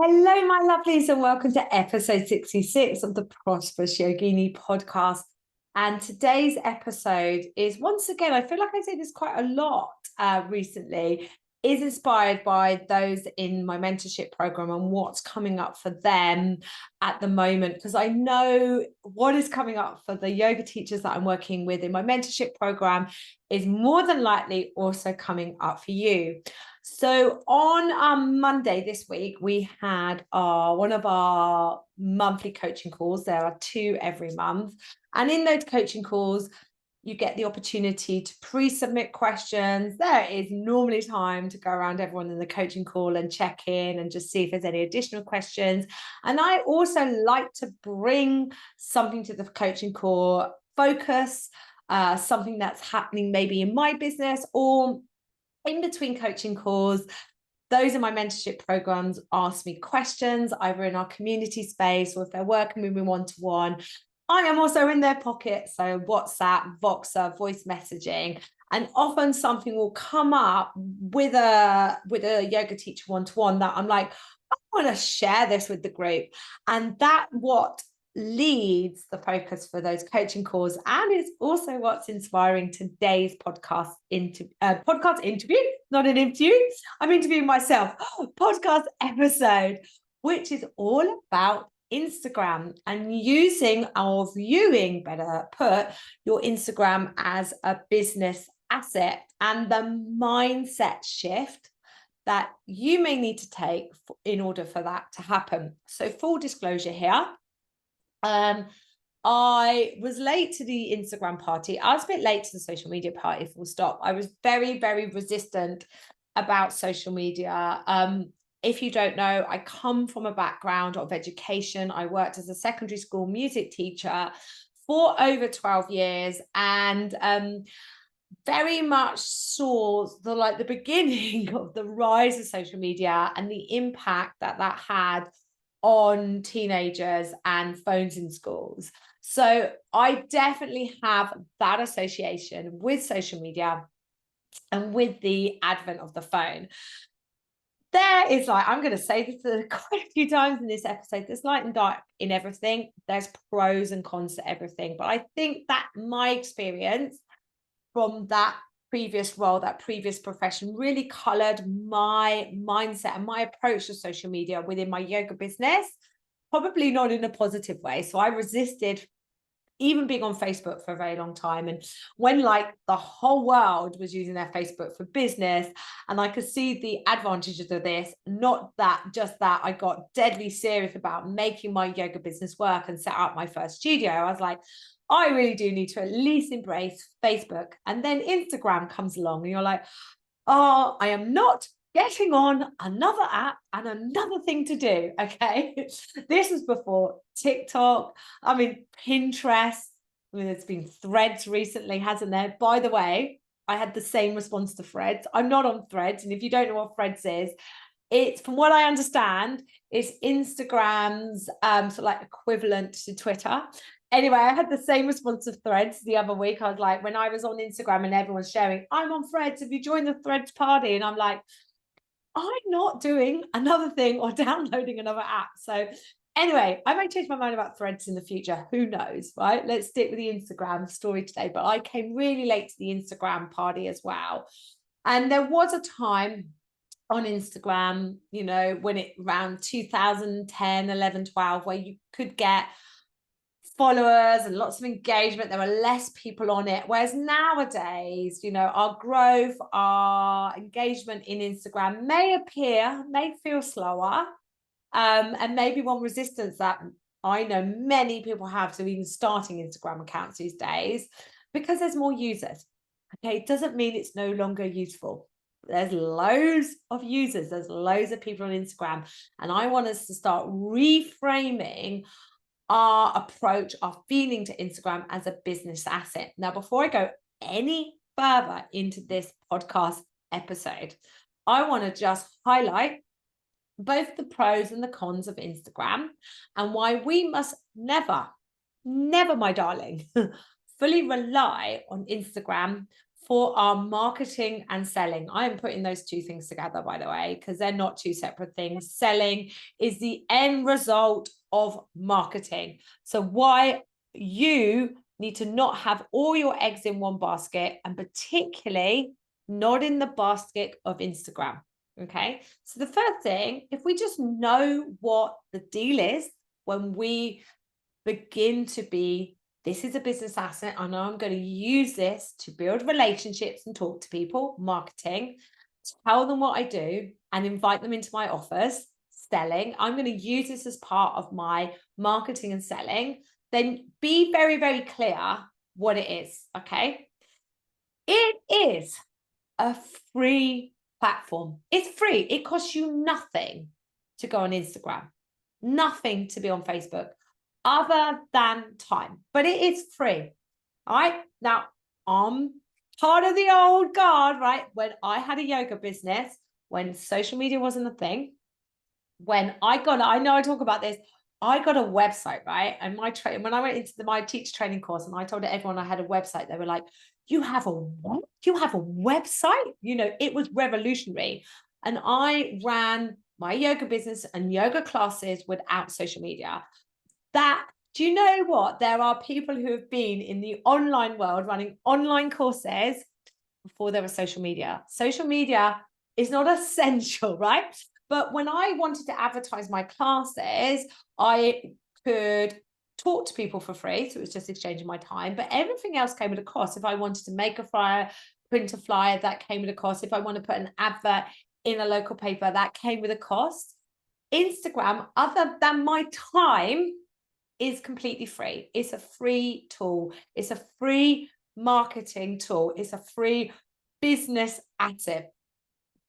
Hello, my lovelies, and welcome to episode 66 of the Prosperous Yogini Podcast. And today's episode is, once again, I feel like I say this quite a lot recently, is inspired by those in my mentorship program and what's coming up for them at the moment. Because I know what is coming up for the yoga teachers that I'm working with in my mentorship program is more than likely also coming up for you. So on Monday this week, we had one of our monthly coaching calls. There are two every month. And in those coaching calls, you get the opportunity to pre-submit questions. There is normally time to go around everyone in the coaching call and check in and just see if there's any additional questions. And I also like to bring something to the coaching call, focus, something that's happening maybe in my business or in between coaching calls. Those in my mentorship programs ask me questions, either in our community space or if they're working with me one-to-one. I am also in their pocket, so WhatsApp, Voxer, voice messaging, and often something will come up with a yoga teacher one-to-one that I'm like, I want to share this with the group. And that what leads the focus for those coaching calls, and it's also what's inspiring today's podcast interview, not an interview, I'm interviewing myself, podcast episode, which is all about Instagram and using or viewing, better put, your Instagram as a business asset and the mindset shift that you may need to take in order for that to happen. So full disclosure here, I was late to the Instagram party. I was a bit late to the social media party, full stop. I was very, very resistant about social media. If you don't know, I come from a background of education. I worked as a secondary school music teacher for over 12 years and very much saw the beginning of the rise of social media and the impact that had on teenagers and phones in schools. So I definitely have that association with social media and with the advent of the phone. There is I'm going to say this quite a few times in this episode, there's light and dark in everything. There's pros and cons to everything. But I think that my experience from that previous role, that previous profession, really colored my mindset and my approach to social media within my yoga business, probably not in a positive way. So I resisted even being on Facebook for a very long time. And when the whole world was using their Facebook for business, and I could see the advantages of this, not that just that I got deadly serious about making my yoga business work and set up my first studio, I was like, I really do need to at least embrace Facebook. And then Instagram comes along and you're like, oh, I am not getting on another app and another thing to do. Okay. This was before TikTok. I mean, Pinterest. I mean, there's been Threads recently, hasn't there? By the way, I had the same response to Threads. I'm not on Threads. And if you don't know what Threads is, it's, from what I understand, it's Instagram's equivalent to Twitter. Anyway, I had the same response of Threads the other week. I was like, when I was on Instagram and everyone's sharing, I'm on Threads, have you joined the Threads party? And I'm like, I'm not doing another thing or downloading another app. So anyway, I may change my mind about Threads in the future. Who knows, right? Let's stick with the Instagram story today. But I came really late to the Instagram party as well. And there was a time on Instagram, when it around 2010, 11, 12, where you could get followers and lots of engagement. There were less people on it. Whereas nowadays, our growth, our engagement in Instagram may feel slower. And maybe one resistance that I know many people have to even starting Instagram accounts these days, because there's more users. Okay, it doesn't mean it's no longer useful. There's loads of users, there's loads of people on Instagram. And I want us to start reframing our approach, our feeling to Instagram as a business asset. Now, before I go any further into this podcast episode, I want to just highlight both the pros and the cons of Instagram and why we must never, my darling, fully rely on Instagram for our marketing and selling. I am putting those two things together, by the way, because they're not two separate things. Selling is the end result of marketing. So why you need to not have all your eggs in one basket, and particularly not in the basket of Instagram. Okay. So the first thing, if we just know what the deal is when we begin to be, this is a business asset, I know I'm going to use this to build relationships and talk to people, marketing, tell them what I do and invite them into my offers, selling. I'm going to use this as part of my marketing and selling. Then be very, very clear what it is. Okay. It is a free platform. It's free. It costs you nothing to go on Instagram, nothing to be on Facebook other than time, but it is free. All right. Now, I'm part of the old guard, right? When I had a yoga business, when social media wasn't a thing, I know I talk about this, I got a website, right? And when I went into my teacher training course and I told everyone I had a website, they were like, you have a what? You have a website? It was revolutionary. And I ran my yoga business and yoga classes without social media. Do you know what? There are people who have been in the online world running online courses before there was social media. Social media is not essential, right? But when I wanted to advertise my classes, I could talk to people for free. So it was just exchanging my time, but everything else came at a cost. If I wanted to make a flyer, print a flyer, that came at a cost. If I want to put an advert in a local paper, that came with a cost. Instagram, other than my time, is completely free. It's a free tool. It's a free marketing tool. It's a free business asset.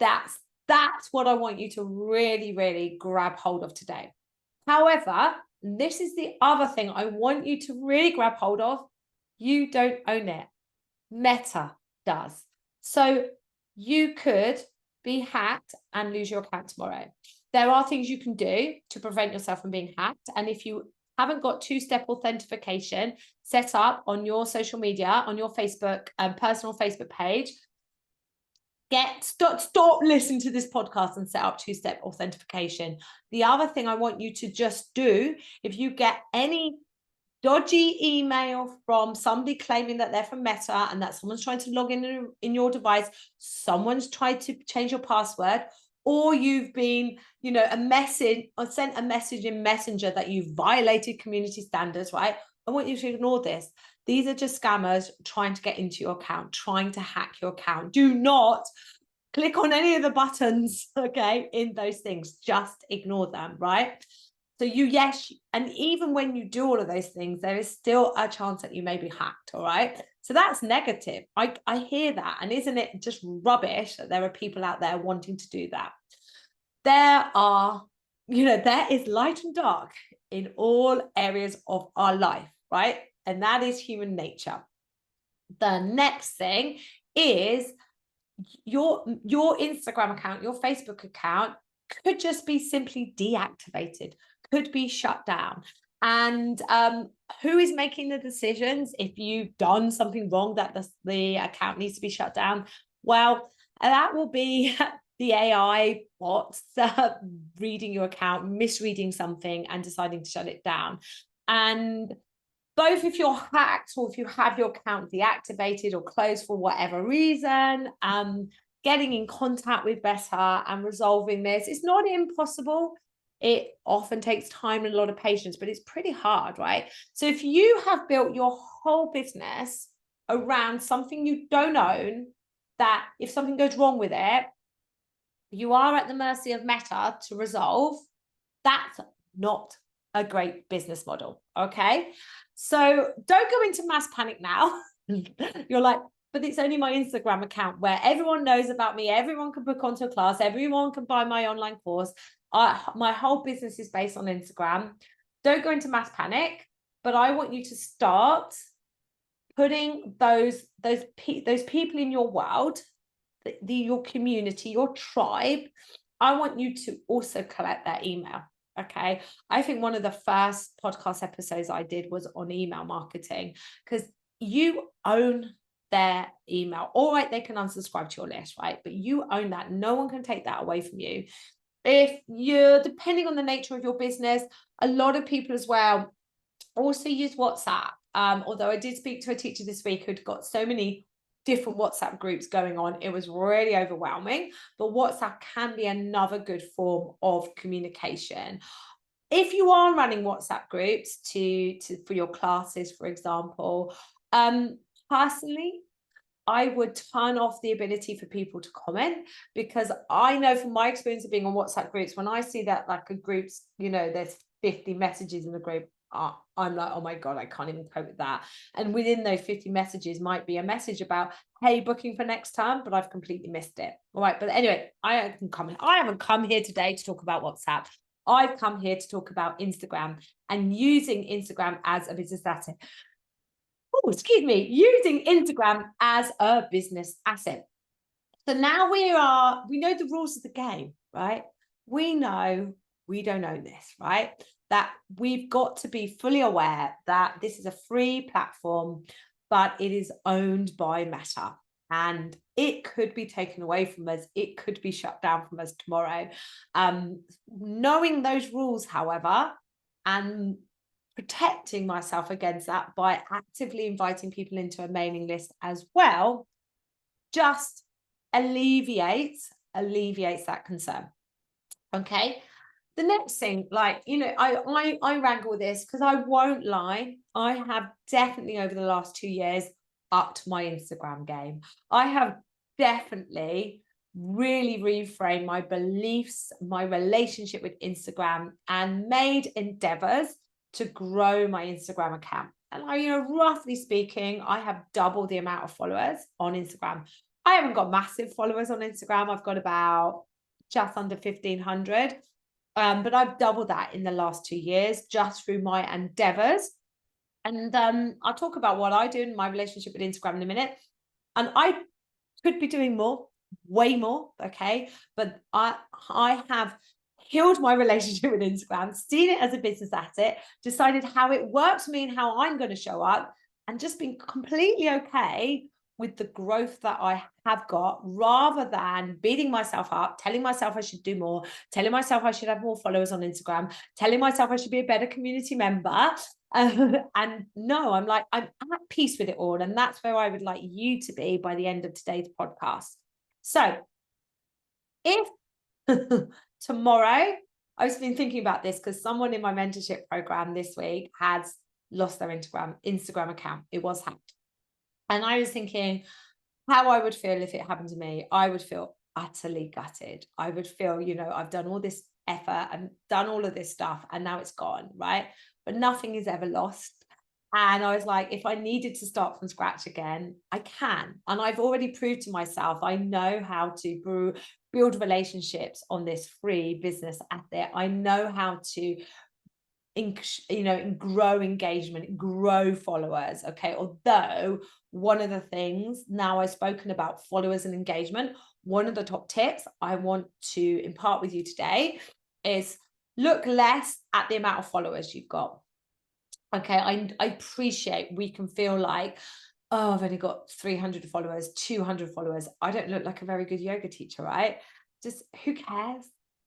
That's what I want you to really, really grab hold of today. However, this is the other thing I want you to really grab hold of. You don't own it. Meta does. So you could be hacked and lose your account tomorrow. There are things you can do to prevent yourself from being hacked. And if you haven't got two-step authentication set up on your social media, on your Facebook, personal Facebook page, stop listening to this podcast and set up two-step authentication. The other thing I want you to just do, if you get any dodgy email from somebody claiming that they're from Meta and that someone's trying to log in your device, someone's tried to change your password, or you've been, sent a message in Messenger that you've violated community standards, right? I want you to ignore this. These are just scammers trying to get into your account, trying to hack your account. Do not click on any of the buttons, okay, in those things. Just ignore them, right? So yes, and even when you do all of those things, there is still a chance that you may be hacked, all right? So that's negative. I hear that. And isn't it just rubbish that there are people out there wanting to do that? There is light and dark in all areas of our life, right? And that is human nature. The next thing is your Instagram account, your Facebook account could just be simply deactivated, could be shut down. And who is making the decisions if you've done something wrong that the account needs to be shut down? Well, that will be the AI bots reading your account, misreading something and deciding to shut it down. And both if you're hacked or if you have your account deactivated or closed for whatever reason, getting in contact with Better and resolving this, it's not impossible. It often takes time and a lot of patience, but it's pretty hard, right? So if you have built your whole business around something you don't own, that if something goes wrong with it, you are at the mercy of Meta to resolve, that's not a great business model, okay? So don't go into mass panic now. You're like, but it's only my Instagram account where everyone knows about me. Everyone can book onto a class. Everyone can buy my online course. My whole business is based on Instagram. Don't go into mass panic, but I want you to start putting those people in your world, your community, your tribe. I want you to also collect their email. Okay. I think one of the first podcast episodes I did was on email marketing, because you own their email. All right, they can unsubscribe to your list, right? But you own that. No one can take that away from you. If you're, depending on the nature of your business, a lot of people as well also use WhatsApp. Although I did speak to a teacher this week who'd got so many different WhatsApp groups going on, it was really overwhelming. But WhatsApp can be another good form of communication. If you are running WhatsApp groups for your classes, for example, personally, I would turn off the ability for people to comment, because I know from my experience of being on WhatsApp groups, when I see that like a group's, there's 50 messages in the group, I'm like, oh my God, I can't even cope with that. And within those 50 messages might be a message about, hey, booking for next term, but I've completely missed it. All right. But anyway, I haven't come here today to talk about WhatsApp. I've come here to talk about Instagram and using Instagram as a business asset. Oh, excuse me, using Instagram as a business asset. So now we know the rules of the game, right? We know we don't own this, right? That we've got to be fully aware that this is a free platform, but it is owned by Meta, and it could be taken away from us. It could be shut down from us tomorrow. Knowing those rules, however, and protecting myself against that by actively inviting people into a mailing list as well, just alleviates that concern. Okay. The next thing, I wrangle with this because I won't lie, I have definitely over the last 2 years upped my Instagram game. I have definitely really reframed my beliefs, my relationship with Instagram, and made endeavors to grow my Instagram account. And roughly speaking, I have double the amount of followers on Instagram. I haven't got massive followers on Instagram. I've got about just under 1,500. But I've doubled that in the last 2 years just through my endeavors. And I'll talk about what I do in my relationship with Instagram in a minute. And I could be doing more, way more, okay? But I have healed my relationship with Instagram, seen it as a business asset, decided how it works for me and how I'm going to show up, and just been completely okay with the growth that I have got, rather than beating myself up, telling myself I should do more, telling myself I should have more followers on Instagram, telling myself I should be a better community member. And no, I'm at peace with it all. And that's where I would like you to be by the end of today's podcast. So if tomorrow, I've been thinking about this because someone in my mentorship program this week has lost their Instagram account. It was hacked. And I was thinking how I would feel if it happened to me. I would feel utterly gutted. I would feel, I've done all this effort and done all of this stuff and now it's gone, right? But nothing is ever lost. And I was like, if I needed to start from scratch again, I can. And I've already proved to myself, I know how to build relationships on this free business asset. I know how to grow engagement, grow followers. Okay. Although one of the things, now I've spoken about followers and engagement, one of the top tips I want to impart with you today is look less at the amount of followers you've got. Okay. I appreciate we can feel like, oh, I've only got 300 followers, 200 followers. I don't look like a very good yoga teacher, right? Just who cares?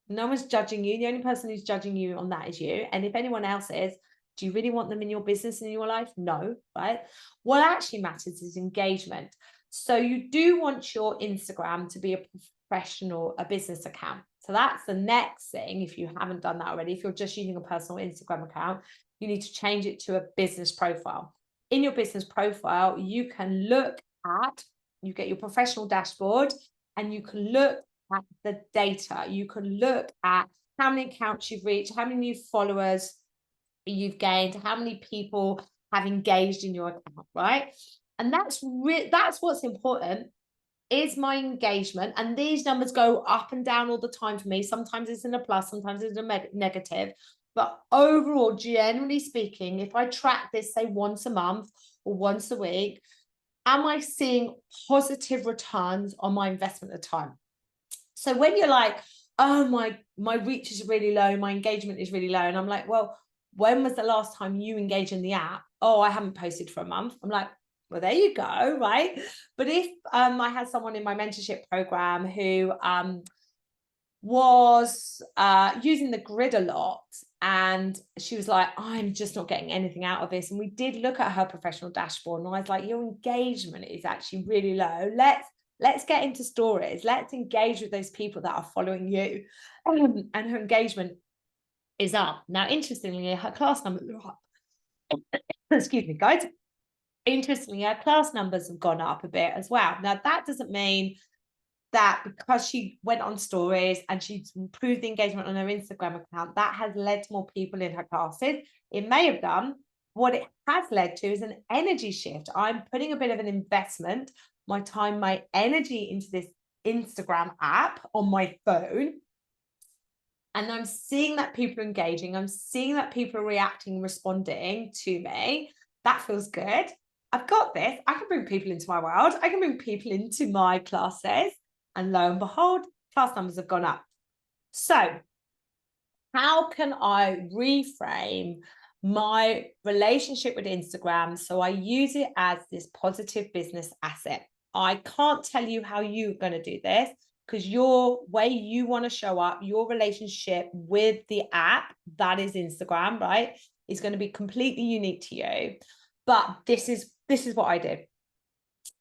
No one's judging you. The only person who's judging you on that is you. And if anyone else is, do you really want them in your business and in your life? No, right? What actually matters is engagement. So you do want your Instagram to be a business account. So that's the next thing. If you haven't done that already, if you're just using a personal Instagram account, you need to change it to a business profile. In your business profile, you get your professional dashboard, and you can look at the data. You can look at how many accounts you've reached, how many new followers you've gained, how many people have engaged in your account, right? And that's what's important, is my engagement. And these numbers go up and down all the time for me. Sometimes it's in a plus, sometimes it's a negative. But overall, generally speaking, if I track this, say once a month or once a week, am I seeing positive returns on my investment of time? So when you're like, oh, my reach is really low, my engagement is really low, and I'm like, well, when was the last time you engaged in the app? Oh, I haven't posted for a month. I'm like, Well, there you go, right? But if I had someone in my mentorship program who was using the grid a lot, and she was like, I'm just not getting anything out of this. And we did look at her professional dashboard, and I was like, your engagement is actually really low. Let's get into stories. Let's engage with those people that are following you. And her engagement is up. Now, interestingly, her class numbers are up. Excuse me, guys. Interestingly, her class numbers have gone up a bit as well. Now, that doesn't mean that because she went on stories and she's improved the engagement on her Instagram account, that has led to more people in her classes. It may have done. What it has led to is an energy shift. I'm putting a bit of an investment, my time, my energy into this Instagram app on my phone. And I'm seeing that people are engaging. I'm seeing that people are reacting, responding to me. That feels good. I've got this. I can bring people into my world. I can bring people into my classes. And lo and behold, class numbers have gone up. So how can I reframe my relationship with Instagram so I use it as this positive business asset? I can't tell you how you're going to do this, because your way you want to show up, your relationship with the app, that is Instagram, right, is going to be completely unique to you. But this is what I did.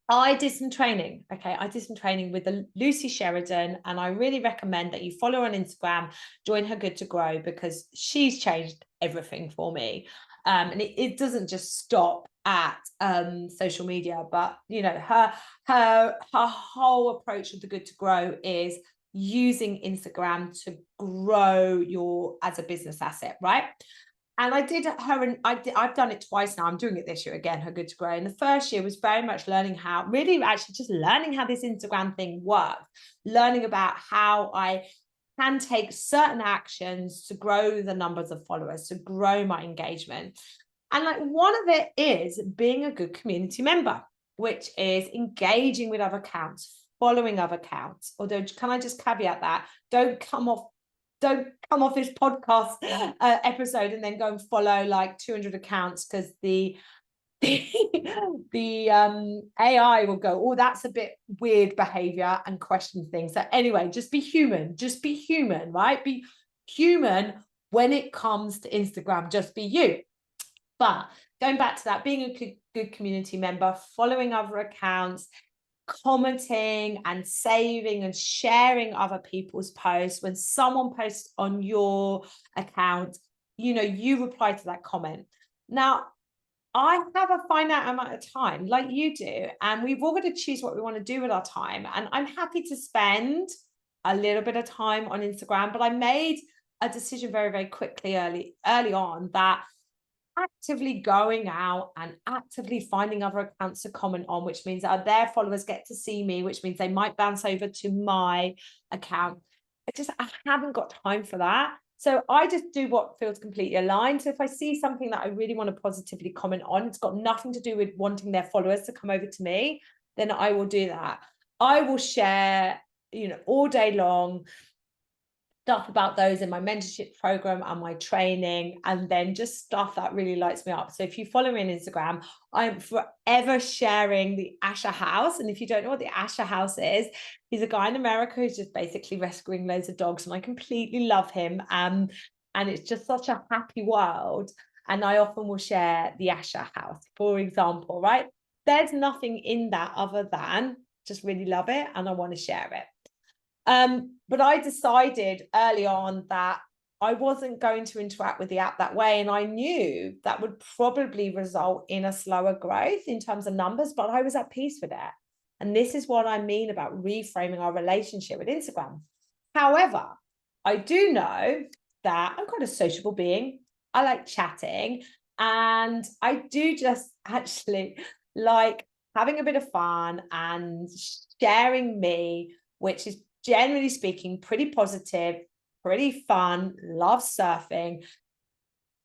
I did some training. Okay. I did some training with the Lucy Sheridan, and I really recommend that you follow her on Instagram, join her Good to Grow, because she's changed everything for me. And it doesn't just stop at social media, but you know, her whole approach with the Good to Grow is using Instagram to grow your as a business asset, right? And I did her, and I've done it twice now. I'm doing it this year again, her Good to Grow. And the first year was very much learning how, really actually just learning how this Instagram thing works, learning about how I can take certain actions to grow the numbers of followers, to grow my engagement. And like one of it is being a good community member, which is engaging with other accounts, following other accounts. Although, can I just caveat that? Don't come off this podcast episode and then go and follow like 200 accounts, because the AI will go, oh, that's a bit weird behavior, and question things. So anyway, just be human, right? Be human when it comes to Instagram. Just be you. But going back to that, being a good community member, following other accounts, commenting and saving and sharing other people's posts. When someone posts on your account, you know, you reply to that comment. Now, I have a finite amount of time like you do, and we've all got to choose what we want to do with our time. And I'm happy to spend a little bit of time on Instagram, but I made a decision very, very quickly early on that actively going out and actively finding other accounts to comment on, which means that their followers get to see me, which means they might bounce over to my account. I haven't got time for that. So I just do what feels completely aligned. So if I see something that I really want to positively comment on, it's got nothing to do with wanting their followers to come over to me, then I will do that. I will share, you know, all day long stuff about those in my mentorship program and my training, and then just stuff that really lights me up. So if you follow me on Instagram, I'm forever sharing the Asher House. And if you don't know what the Asher House is, he's a guy in America who's just basically rescuing loads of dogs, and I completely love him. And it's just such a happy world. And I often will share the Asher House, for example, right? There's nothing in that other than just really love it and I want to share it. But I decided early on that I wasn't going to interact with the app that way. And I knew that would probably result in a slower growth in terms of numbers, but I was at peace with it. And this is what I mean about reframing our relationship with Instagram. However, I do know that I'm quite a sociable being. I like chatting, and I do just actually like having a bit of fun and sharing me, which is generally speaking pretty positive, pretty fun, love surfing.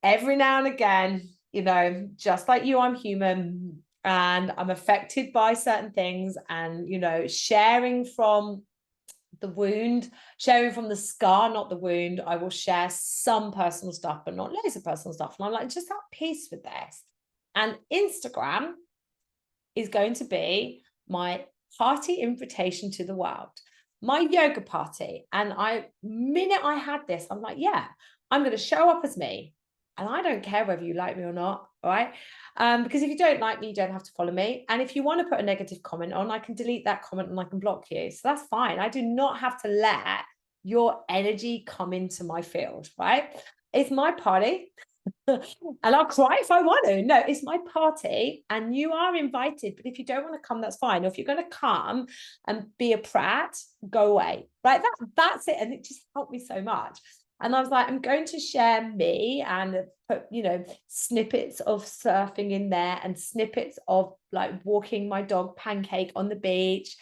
Every now and again, you know, just like you, I'm human and I'm affected by certain things, and, you know, sharing from the wound, sharing from the scar, not the wound. I will share some personal stuff, but not loads of personal stuff. And I'm like, just at peace with this. And Instagram is going to be my party invitation to the world, my yoga party. And minute I had this, I'm like, yeah, I'm going to show up as me. And I don't care whether you like me or not, right? Because if you don't like me, you don't have to follow me. And if you want to put a negative comment on, I can delete that comment and I can block you. So that's fine. I do not have to let your energy come into my field, right? It's my party. And I'll cry if I want to. No, it's my party and you are invited. But if you don't want to come, that's fine. Or if you're going to come and be a prat, go away. Right? That's it. And it just helped me so much. And I was like, I'm going to share me and put, snippets of surfing in there and snippets of like walking my dog Pancake on the beach.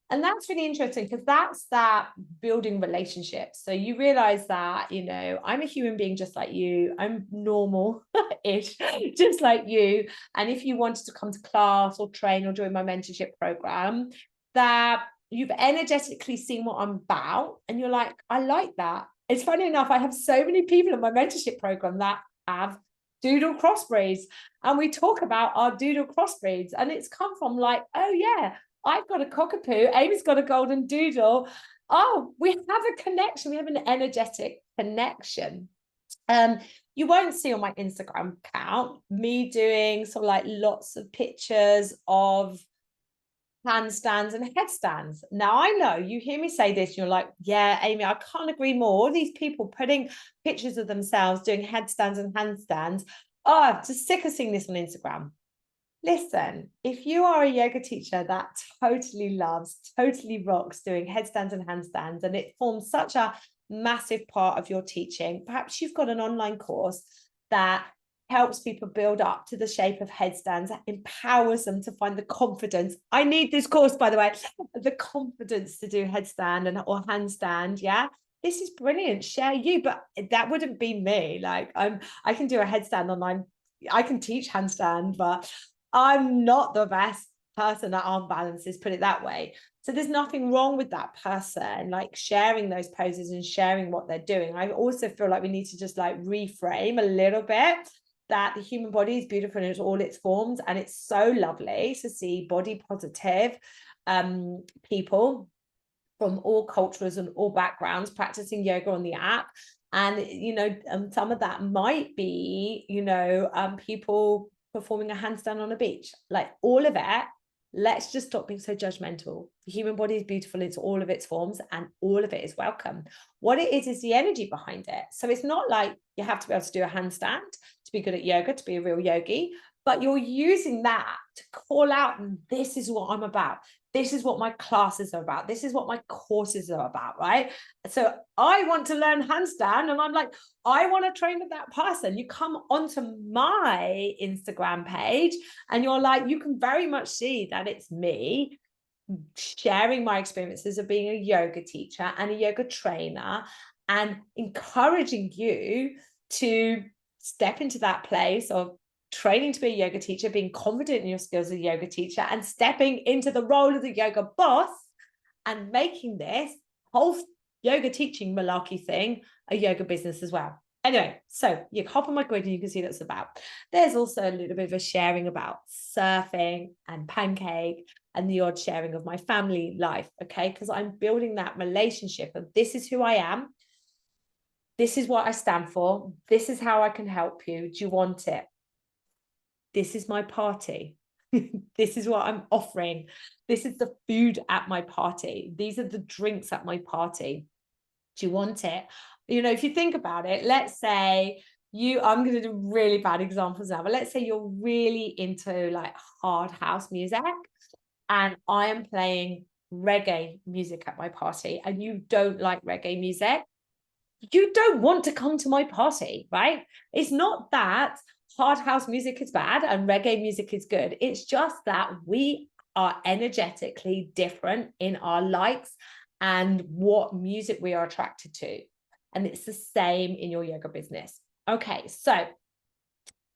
And that's really interesting because that's that building relationships. So you realize that, I'm a human being just like you. I'm normal-ish, just like you. And if you wanted to come to class or train or join my mentorship program, that you've energetically seen what I'm about. And you're like, I like that. It's funny enough, I have so many people in my mentorship program that have doodle crossbreeds. And we talk about our doodle crossbreeds. And it's come from like, oh yeah, I've got a cockapoo, Amy's got a golden doodle. Oh, we have a connection. We have an energetic connection. You won't see on my Instagram account me doing sort of like lots of pictures of handstands and headstands. Now, I know you hear me say this, you're like, yeah, Amy, I can't agree more. All these people putting pictures of themselves doing headstands and handstands. Oh, I'm just sick of seeing this on Instagram. Listen, if you are a yoga teacher that totally loves, totally rocks doing headstands and handstands, and it forms such a massive part of your teaching, perhaps you've got an online course that helps people build up to the shape of headstands, that empowers them to find the confidence. I need this course, by the way, the confidence to do headstand or handstand. Yeah. This is brilliant. Share you, but that wouldn't be me. Like I can do a headstand online. I can teach handstand, but I'm not the best person at arm balances, put it that way. So there's nothing wrong with that person, like sharing those poses and sharing what they're doing. I also feel like we need to just like reframe a little bit that the human body is beautiful in all its forms. And it's so lovely to see body positive people from all cultures and all backgrounds practicing yoga on the app. And, some of that might be, people performing a handstand on a beach, like all of it. Let's just stop being so judgmental. The human body is beautiful. It's all of its forms and all of it is welcome. What it is the energy behind it. So it's not like you have to be able to do a handstand to be good at yoga, to be a real yogi, but you're using that to call out, this is what I'm about. This is what my classes are about. This is what my courses are about, right? So I want to learn handstand and I'm like, I want to train with that person. You come onto my Instagram page and you're like, you can very much see that it's me sharing my experiences of being a yoga teacher and a yoga trainer and encouraging you to step into that place of training to be a yoga teacher, being confident in your skills as a yoga teacher, and stepping into the role of the yoga boss and making this whole yoga teaching malarkey thing a yoga business as well. Anyway, so you hop on my grid and you can see what it's about. There's also a little bit of a sharing about surfing and Pancake and the odd sharing of my family life, okay? Because I'm building that relationship of this is who I am. This is what I stand for. This is how I can help you. Do you want it? This is my party. This is what I'm offering. This is the food at my party. These are the drinks at my party. Do you want it? If you think about it, let's say I'm going to do really bad examples now, but let's say you're really into like hard house music and I am playing reggae music at my party and you don't like reggae music. You don't want to come to my party, right? It's not that hard house music is bad and reggae music is good. It's just that we are energetically different in our likes and what music we are attracted to. And it's the same in your yoga business. Okay, so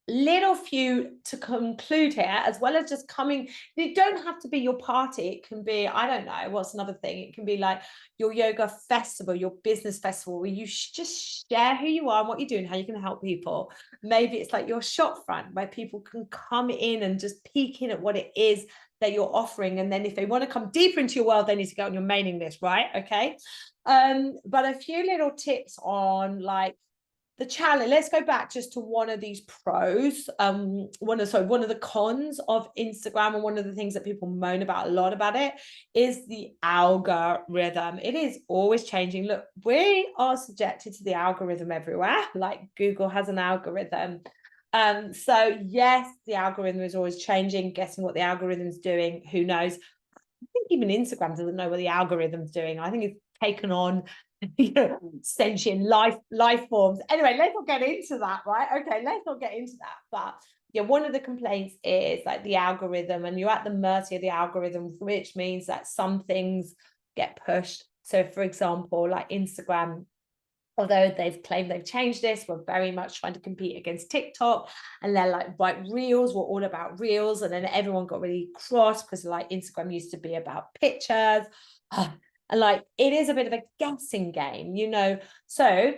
little few to conclude here, as well as just coming. You don't have to be your party. It can be, I don't know, what's another thing? It can be like your yoga festival, your business festival, where you just share who you are and what you're doing, how you can help people. Maybe it's like your shop front where people can come in and just peek in at what it is that you're offering. And then if they want to come deeper into your world, they need to go on your mailing list, right? Okay. But a few little tips on like the challenge. Let's go back just to one of these pros. One of the cons of Instagram, and one of the things that people moan about a lot about it is the algorithm. It is always changing. Look, we are subjected to the algorithm everywhere. Like Google has an algorithm. So yes, the algorithm is always changing. Guessing what the algorithm's doing, who knows? I think even Instagram doesn't know what the algorithm's doing. I think it's taken on sentient life forms. Anyway, let's not get into that, right? Okay, let's not get into that. But yeah, one of the complaints is like the algorithm, and you're at the mercy of the algorithm, which means that some things get pushed. So for example, like Instagram, although they've claimed they've changed this, we're very much trying to compete against TikTok. And they're like, right, reels, we're all about reels. And then everyone got really cross because like Instagram used to be about pictures. And like, it is a bit of a guessing game, So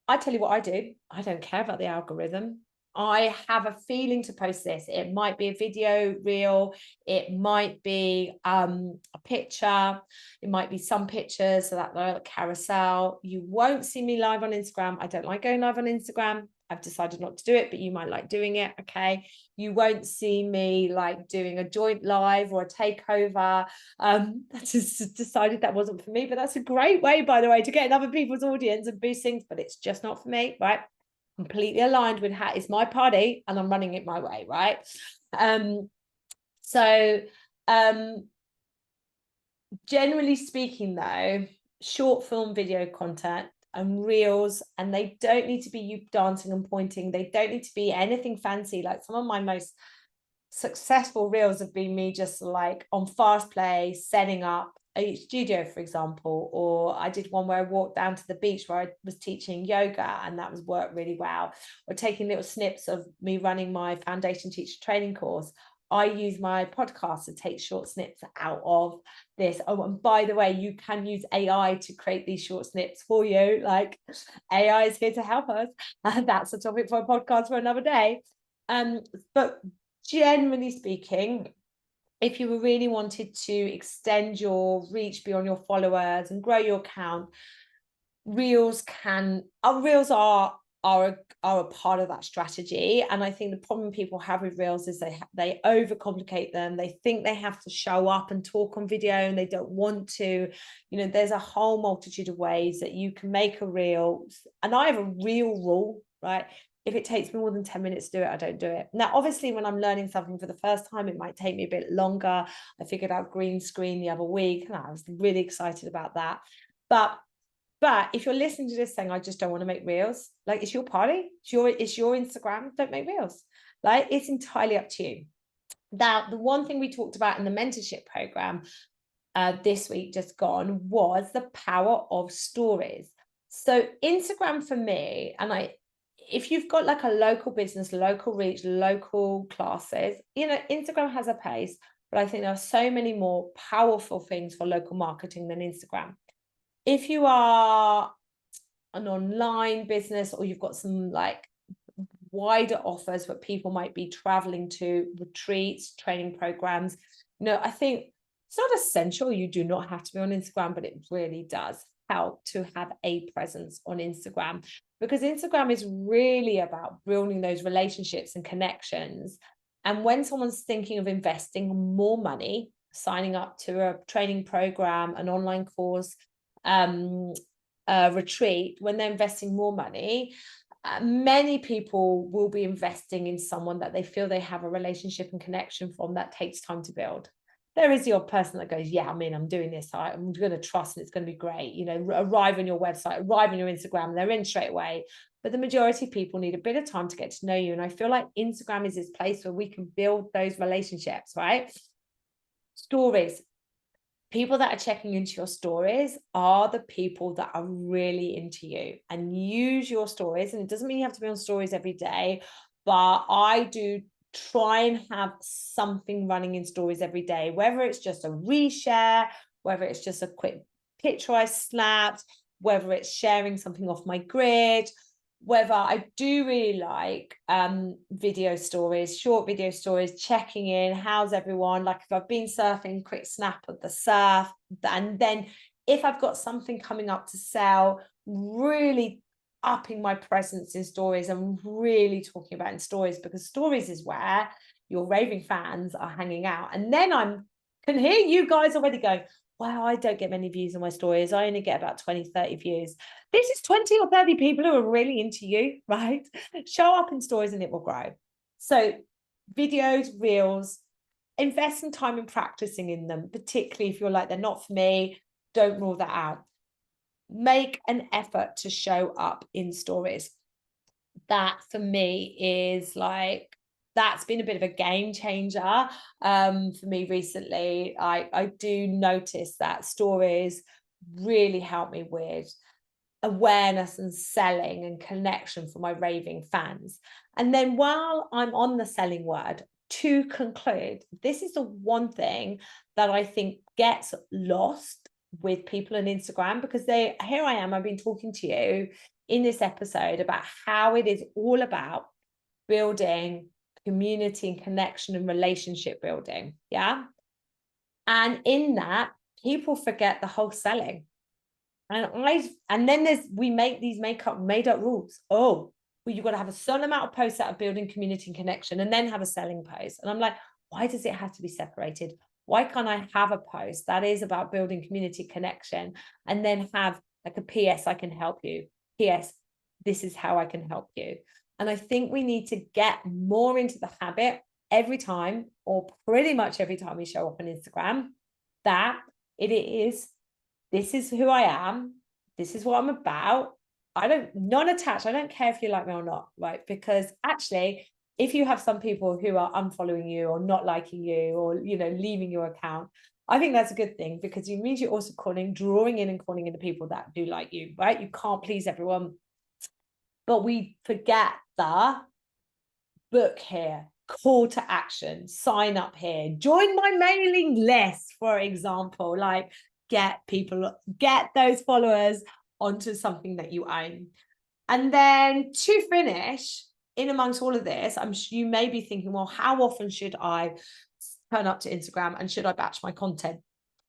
I tell you what I do. I don't care about the algorithm. I have a feeling to post this. It might be a video reel. It might be a picture. It might be some pictures, so that like carousel. You won't see me live on Instagram. I don't like going live on Instagram. I've decided not to do it, but you might like doing it. Okay. You won't see me like doing a joint live or a takeover. I just decided that wasn't for me, but that's a great way, by the way, to get in other people's audience and boost things, but it's just not for me, right? Completely aligned with how it's my party and I'm running it my way, right? Generally speaking though, short film video content and reels, and they don't need to be you dancing and pointing. They don't need to be anything fancy. Like some of my most successful reels have been me just like on fast play, setting up a studio, for example, or I did one where I walked down to the beach where I was teaching yoga, and that was worked really well. Or taking little snips of me running my foundation teacher training course. I use my podcast to take short snips out of this. Oh, and by the way, you can use AI to create these short snips for you. Like AI is here to help us. And that's a topic for a podcast for another day. But generally speaking, if you really wanted to extend your reach beyond your followers and grow your account, reels are a part of that strategy. And I think the problem people have with reels is they overcomplicate them. They think they have to show up and talk on video, and they don't want to. There's a whole multitude of ways that you can make a reel. And I have a real rule, right? If it takes me more than 10 minutes to do it, I don't do it. Now, obviously, when I'm learning something for the first time, it might take me a bit longer. I figured out green screen the other week, and I was really excited about that. But if you're listening to this saying, I just don't want to make reels, like it's your party, it's your Instagram, don't make reels. Like it's entirely up to you. Now, the one thing we talked about in the mentorship program this week just gone was the power of stories. So Instagram for me, and if you've got like a local business, local reach, local classes, Instagram has a place, but I think there are so many more powerful things for local marketing than Instagram. If you are an online business, or you've got some like wider offers where people might be traveling to retreats, training programs, I think it's not essential. You do not have to be on Instagram, but it really does help to have a presence on Instagram, because Instagram is really about building those relationships and connections. And when someone's thinking of investing more money, signing up to a training program, an online course, retreat, when they're investing more money, many people will be investing in someone that they feel they have a relationship and connection from that takes time to build. There is the odd person that goes, yeah, I'm doing this, I'm going to trust and it's going to be great. Arrive on your website, arrive on your Instagram, they're in straight away. But the majority of people need a bit of time to get to know you. And I feel like Instagram is this place where we can build those relationships, right? Stories. People that are checking into your stories are the people that are really into you, and use your stories. And it doesn't mean you have to be on stories every day, but I do try and have something running in stories every day, whether it's just a reshare, whether it's just a quick picture I snapped, whether it's sharing something off my grid. whether I do really like video stories, short video stories, checking in, how's everyone? Like if I've been surfing, quick snap of the surf. And then if I've got something coming up to sell, really upping my presence in stories and really talking about in stories, because stories is where your raving fans are hanging out. And then can hear you guys already going, wow, I don't get many views on my stories. I only get about 20, 30 views. This is 20 or 30 people who are really into you, right? Show up in stories and it will grow. So videos, reels, invest some time in practicing in them, particularly if you're like, they're not for me, don't rule that out. Make an effort to show up in stories. That for me is like, that's been a bit of a game changer for me recently. I do notice that stories really help me with awareness and selling and connection for my raving fans. And then while I'm on the selling word, to conclude, this is the one thing that I think gets lost with people on Instagram, because here I am, I've been talking to you in this episode about how it is all about building community and connection and relationship building. Yeah. And in that, people forget the whole selling. And then we make these made up rules. Oh, well, you've got to have a certain amount of posts that are building community and connection and then have a selling post. And I'm like, why does it have to be separated? Why can't I have a post that is about building community connection and then have like a PS, I can help you. PS, this is how I can help you. And I think we need to get more into the habit every time, or pretty much every time we show up on Instagram, that this is who I am. This is what I'm about. Non-attached. I don't care if you like me or not, right? Because actually, if you have some people who are unfollowing you or not liking you or, leaving your account, I think that's a good thing, because it means you're also drawing in and calling in the people that do like you, right? You can't please everyone. But we forget the book here, call to action, sign up here, join my mailing list, for example, like get those followers onto something that you own. And then to finish, in amongst all of this, you may be thinking, well, how often should I turn up to Instagram and should I batch my content?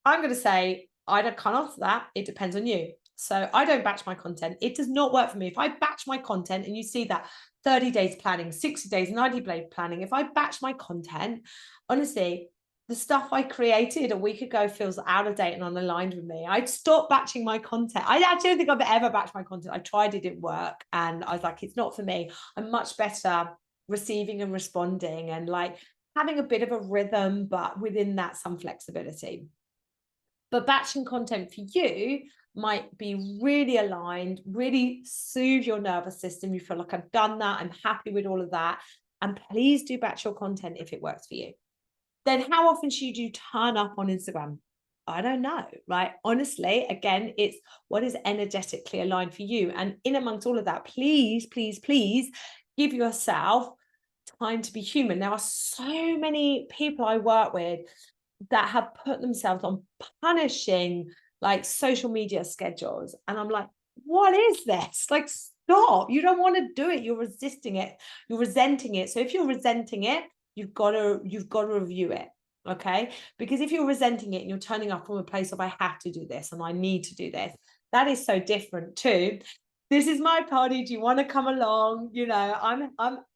I'm going to say, I can't answer that. It depends on you. So I don't batch my content. It does not work for me. If I batch my content, and you see that 30 days planning, 60 days, 90 days planning, if I batch my content, honestly, the stuff I created a week ago feels out of date and unaligned with me. I'd stop batching my content. I actually don't think I've ever batched my content. I tried, it didn't work. And I was like, it's not for me. I'm much better receiving and responding and like having a bit of a rhythm, but within that, some flexibility. But batching content for you might be really aligned, really soothe your nervous system. You feel like, I've done that, I'm happy with all of that. And please do batch your content if it works for you. Then how often should you turn up on Instagram? I don't know, right? Honestly, again, it's what is energetically aligned for you. And in amongst all of that, please, please, please give yourself time to be human. There are so many people I work with that have put themselves on punishing like social media schedules. And I'm like, what is this? Like, stop. You don't want to do it. You're resisting it. You're resenting it. So if you're resenting it, you've got to review it. Okay. Because if you're resenting it and you're turning up from a place of, I have to do this and I need to do this, that is so different too. This is my party. Do you want to come along?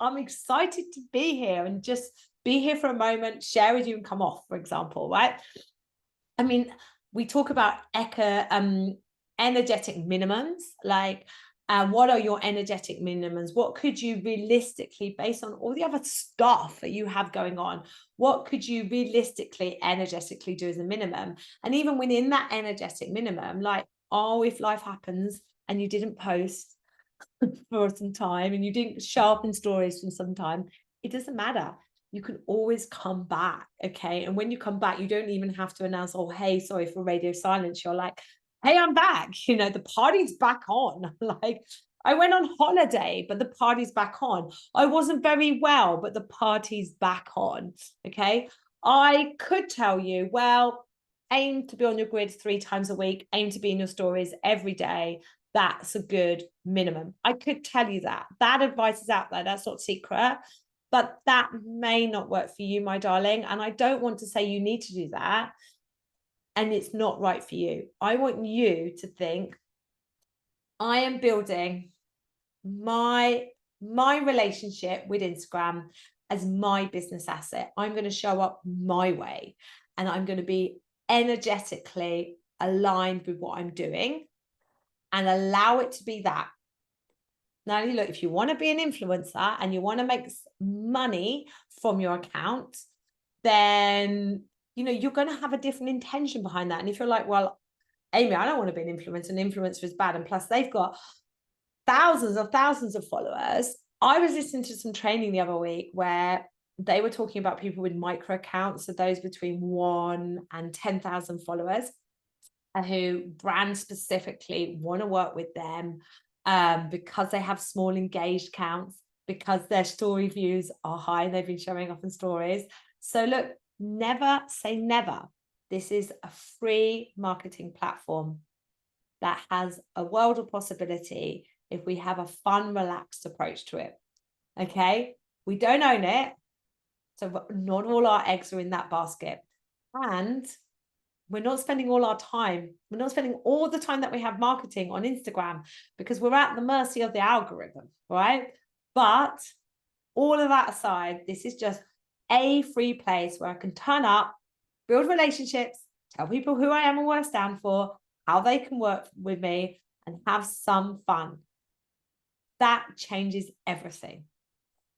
I'm excited to be here and just be here for a moment, share with you and come off, for example, right? I mean, we talk about energetic minimums, like what are your energetic minimums? What could you realistically, based on all the other stuff that you have going on, what could you realistically, energetically do as a minimum? And even within that energetic minimum, like, oh, if life happens and you didn't post for some time and you didn't show up in stories for some time, it doesn't matter. You can always come back, okay? And when you come back, you don't even have to announce, oh, hey, sorry for radio silence. You're like, hey, I'm back. The party's back on. Like, I went on holiday, but the party's back on. I wasn't very well, but the party's back on, okay? I could tell you, well, aim to be on your grid 3 times a week, aim to be in your stories every day. That's a good minimum. I could tell you that advice is out there. That's not secret, but that may not work for you, my darling. And I don't want to say you need to do that and it's not right for you. I want you to think, I am building my relationship with Instagram as my business asset. I'm going to show up my way and I'm going to be energetically aligned with what I'm doing and allow it to be that. Now, look, if you want to be an influencer and you want to make money from your account, then, you're going to have a different intention behind that. And if you're like, well, Amy, I don't want to be an influencer. An influencer is bad. And plus they've got thousands of followers. I was listening to some training the other week where they were talking about people with micro accounts, so those between 1 and 10,000 followers, who brand specifically want to work with them because they have small engaged counts, because their story views are high and they've been showing up in stories. So look, never say never. This is a free marketing platform that has a world of possibility if we have a fun, relaxed approach to it. Okay, we don't own it, so not all our eggs are in that basket, and we're not spending all our time. We're not spending all the time that we have marketing on Instagram because we're at the mercy of the algorithm, right? But all of that aside, this is just a free place where I can turn up, build relationships, tell people who I am and what I stand for, how they can work with me, and have some fun. That changes everything.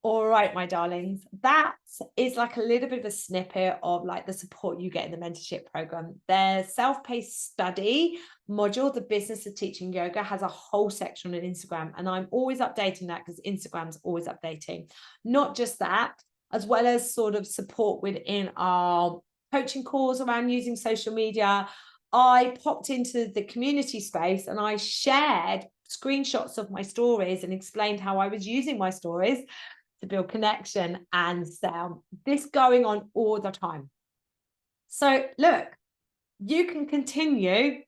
All right, my darlings, that is like a little bit of a snippet of like the support you get in the mentorship program. Their self-paced study module, the business of teaching yoga, has a whole section on Instagram, and I'm always updating that because Instagram's always updating. Not just that, as well as sort of support within our coaching calls around using social media. I popped into the community space and I shared screenshots of my stories and explained how I was using my stories to build connection and sell. This going on all the time. So look, you can continue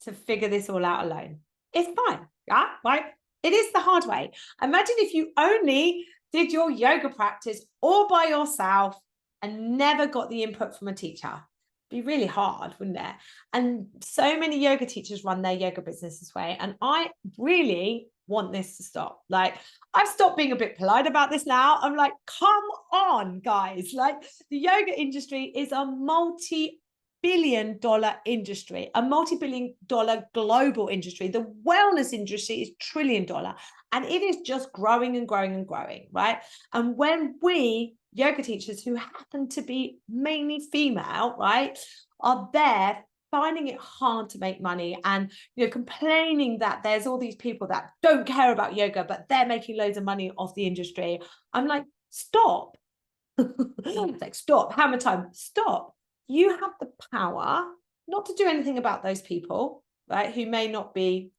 to figure this all out alone. It's fine, yeah, right? It is the hard way. Imagine if you only did your yoga practice all by yourself and never got the input from a teacher. It'd be really hard, wouldn't it? And so many yoga teachers run their yoga business this way. And I really want this to stop. Like, I've stopped being a bit polite about this now. I'm like, come on, guys. Like, the yoga industry is a multi-billion-dollar industry, a multi-billion-dollar global industry. The wellness industry is trillion-dollar, and it is just growing and growing and growing, right? And when we yoga teachers, who happen to be mainly female, right, are there finding it hard to make money and complaining that there's all these people that don't care about yoga, but they're making loads of money off the industry. I'm like, stop. It's like, stop. Hammer time. Stop. You have the power not to do anything about those people, right, who may not be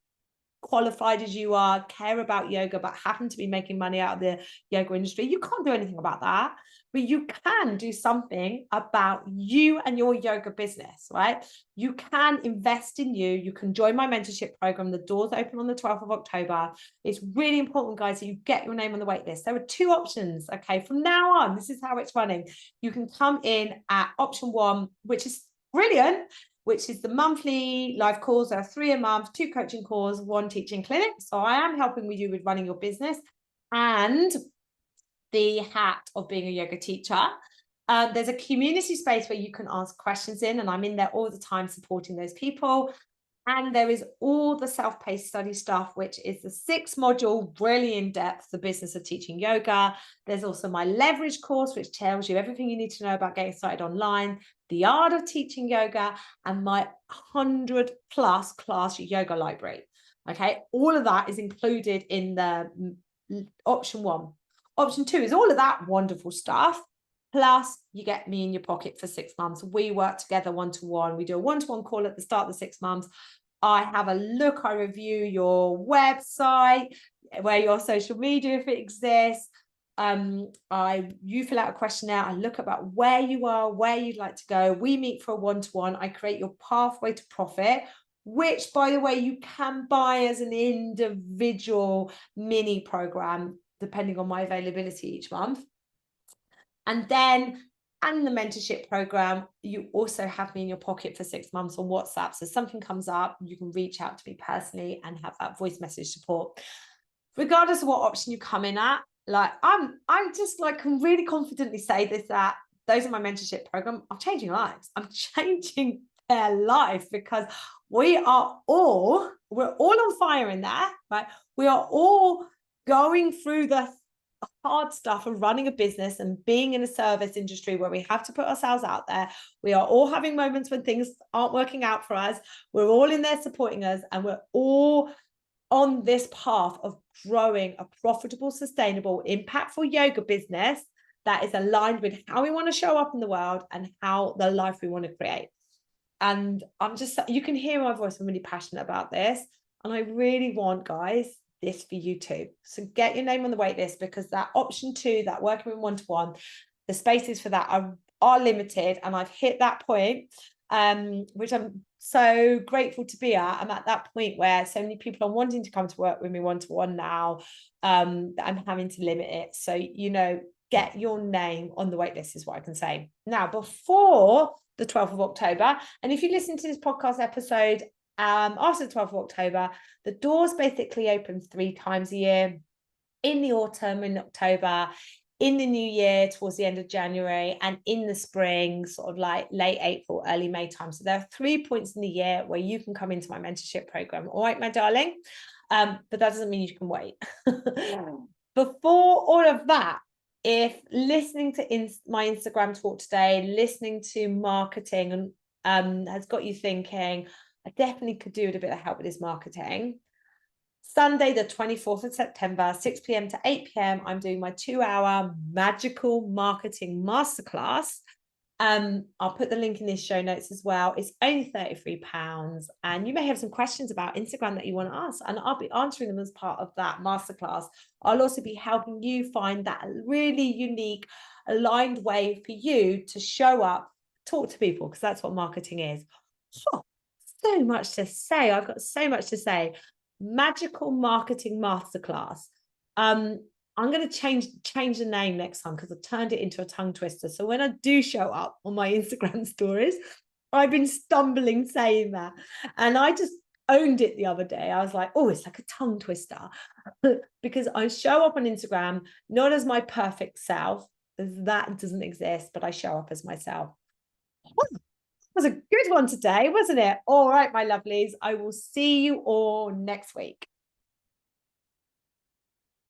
qualified as you are, care about yoga, but happen to be making money out of the yoga industry. You can't do anything about that, but you can do something about you and your yoga business, right? You can invest in you. You can join my mentorship program. The doors open on the 12th of October. It's really important, guys, that you get your name on the wait list. There are 2 options, okay? From now on, this is how it's running. You can come in at option 1, which is brilliant, which is the monthly live calls. There are 3 a month, 2 coaching calls, 1 teaching clinic. So I am helping with you with running your business and the hat of being a yoga teacher. There's a community space where you can ask questions in, and I'm in there all the time supporting those people. And there is all the self-paced study stuff, which is the 6 module, really in depth, the business of teaching yoga. There's also my leverage course, which tells you everything you need to know about getting started online, the art of teaching yoga, and my 100+ class yoga library. Okay, all of that is included in the option 1. Option 2 is all of that wonderful stuff. Plus, you get me in your pocket for 6 months. We work together one-to-one. We do a one-to-one call at the start of the 6 months. I have a look, I review your website, where your social media, if it exists. You fill out a questionnaire. I look about where you are, where you'd like to go. We meet for a one-to-one. I create your pathway to profit which, by the way, you can buy as an individual mini program, depending on my availability each month. And then, and the mentorship program, you also have me in your pocket for 6 months on WhatsApp. So something comes up, you can reach out to me personally and have that voice message support. Regardless of what option you come in at, like I'm just like can really confidently say this, that those are my mentorship program. I'm changing lives. I'm changing their life, because we're all on fire in there, right? We are all going through the hard stuff of running a business and being in a service industry where we have to put ourselves out there. We are all having moments when things aren't working out for us. We're all in there supporting us, and we're all on this path of growing a profitable, sustainable, impactful yoga business that is aligned with how we want to show up in the world and how the life we want to create. And I'm just, you can hear my voice, I'm really passionate about this. And I really want, guys, this for you too. So get your name on the wait list, because that option 2, that working with one-to-one, the spaces for that are limited. And I've hit that point, which I'm so grateful to be at. I'm at that point where so many people are wanting to come to work with me one-to-one now, that I'm having to limit it. So, get your name on the wait list is what I can say. Now, before the 12th of October, and if you listen to this podcast episode after the 12th of October, the doors basically open 3 times a year: in the autumn, in October, in the new year towards the end of January, and in the spring, sort of like late April, early May time. So there are 3 points in the year where you can come into my mentorship program. All right, my darling. But that doesn't mean you can wait. Before all of that, if listening to my Instagram talk today, listening to marketing and has got you thinking, I definitely could do with a bit of help with this marketing. Sunday, the 24th of September, 6 p.m. to 8 p.m, I'm doing my 2-hour magical marketing masterclass. I'll put the link in the show notes as well. It's only £33, and you may have some questions about Instagram that you want to ask, and I'll be answering them as part of that masterclass. I'll also be helping you find that really unique, aligned way for you to show up, talk to people, because that's what marketing is. Oh, so much to say. I've got so much to say. Magical marketing masterclass. I'm going to change the name next time, because I've turned it into a tongue twister. So when I do show up on my Instagram stories, I've been stumbling saying that, and I just owned it the other day. I was like, oh, it's like a tongue twister, because I show up on Instagram not as my perfect self, that doesn't exist, but I show up as myself. Was a good one today, wasn't it? All right, my lovelies, I will see you all next week.